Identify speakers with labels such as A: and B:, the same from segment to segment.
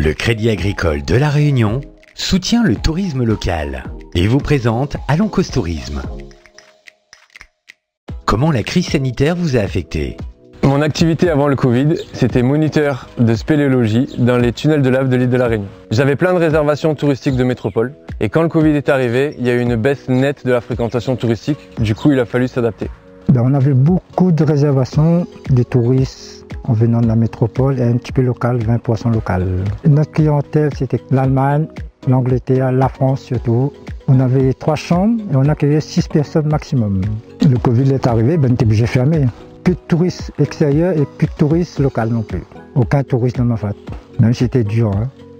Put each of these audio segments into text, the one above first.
A: Le Crédit Agricole de La Réunion soutient le tourisme local et vous présente Allons-Cause Tourisme. Comment la crise sanitaire vous a affecté?
B: Mon activité avant le Covid, c'était moniteur de spéléologie dans les tunnels de lave de l'île de La Réunion. J'avais plein de réservations touristiques de métropole et quand le Covid est arrivé, il y a eu une baisse nette de la fréquentation touristique. Du coup, il a fallu s'adapter.
C: On avait beaucoup de réservations de touristes en venant de la métropole et un petit peu local, 20% local. Notre clientèle, c'était l'Allemagne, l'Angleterre, la France surtout. On avait 3 chambres et on accueillait 6 personnes maximum. Le Covid est arrivé, on était obligé de fermer. Plus de touristes extérieurs et plus de touristes locaux non plus. Aucun touriste dans ma fête. Même si c'était dur,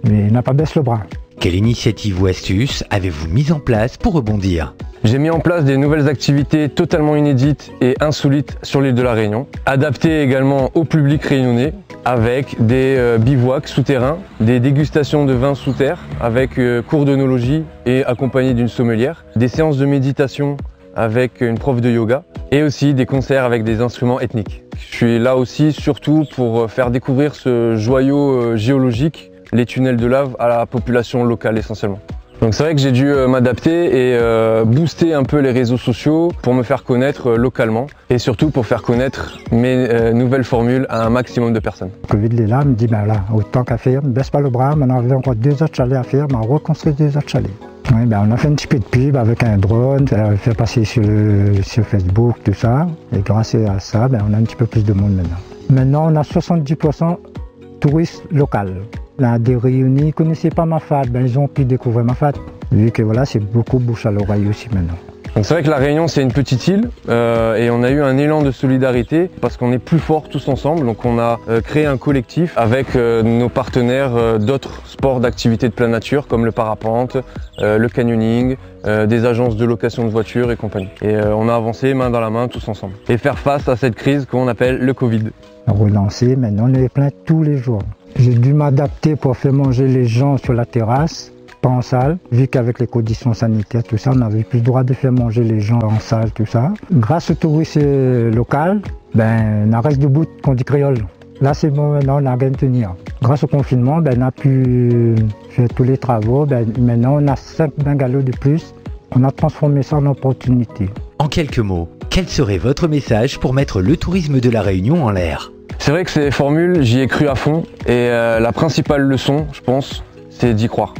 C: mais il n'a pas baissé le bras.
A: Quelle initiative ou astuce avez-vous mise en place pour rebondir?
B: J'ai mis en place des nouvelles activités totalement inédites et insolites sur l'île de La Réunion, adaptées également au public réunionnais, avec des bivouacs souterrains, des dégustations de vins sous terre, avec cours d'œnologie et accompagné d'une sommelière, des séances de méditation avec une prof de yoga et aussi des concerts avec des instruments ethniques. Je suis là aussi surtout pour faire découvrir ce joyau géologique, les tunnels de lave, à la population locale essentiellement. Donc c'est vrai que j'ai dû m'adapter et booster un peu les réseaux sociaux pour me faire connaître localement et surtout pour faire connaître mes nouvelles formules à un maximum de personnes.
C: Le Covid est là, me dit là, autant qu'à faire, ne baisse pas le bras, on avait encore 2 autres chalets à faire, on reconstruit 2 autres chalets. Oui, on a fait un petit peu de pub avec un drone, fait passer sur Facebook, tout ça, et grâce à ça, on a un petit peu plus de monde maintenant. Maintenant, on a 70% touristes locaux. Là, des Réunionnais qui ne connaissaient pas ma fête, ils ont pu découvrir ma fête. Vu que voilà, c'est beaucoup bouche à l'oreille aussi maintenant.
B: Donc c'est vrai que La Réunion c'est une petite île et on a eu un élan de solidarité parce qu'on est plus forts tous ensemble. Donc on a créé un collectif avec nos partenaires d'autres sports d'activité de pleine nature comme le parapente, le canyoning, des agences de location de voitures et compagnie. Et on a avancé main dans la main tous ensemble et faire face à cette crise qu'on appelle le Covid.
C: Relancer, maintenant on est plein tous les jours. J'ai dû m'adapter pour faire manger les gens sur la terrasse, pas en salle, vu qu'avec les conditions sanitaires, tout ça, on n'avait plus le droit de faire manger les gens en salle, tout ça. Grâce aux touristes locaux, on reste debout, qu'on dit créole. Là, c'est bon, maintenant, on a rien de tenir. Grâce au confinement, on a pu faire tous les travaux. Maintenant, on a 5 bungalows de plus. On a transformé ça en opportunité.
A: En quelques mots, quel serait votre message pour mettre le tourisme de La Réunion en l'air?
B: C'est vrai que ces formules, j'y ai cru à fond et la principale leçon, je pense, c'est d'y croire.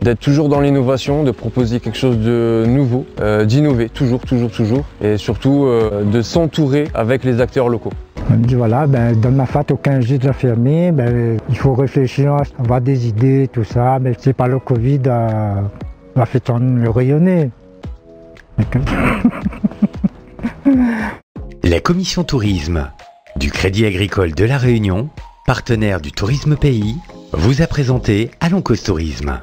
B: D'être toujours dans l'innovation, de proposer quelque chose de nouveau, d'innover toujours et surtout de s'entourer avec les acteurs locaux.
C: On me dit voilà, dans ma fête, aucun gîte à fermer, il faut réfléchir, avoir des idées, tout ça, mais c'est pas le Covid va faire tourner le rayonner.
A: La commission tourisme du Crédit Agricole de La Réunion, partenaire du Tourisme Pays, vous a présenté Allons-Cause Tourisme.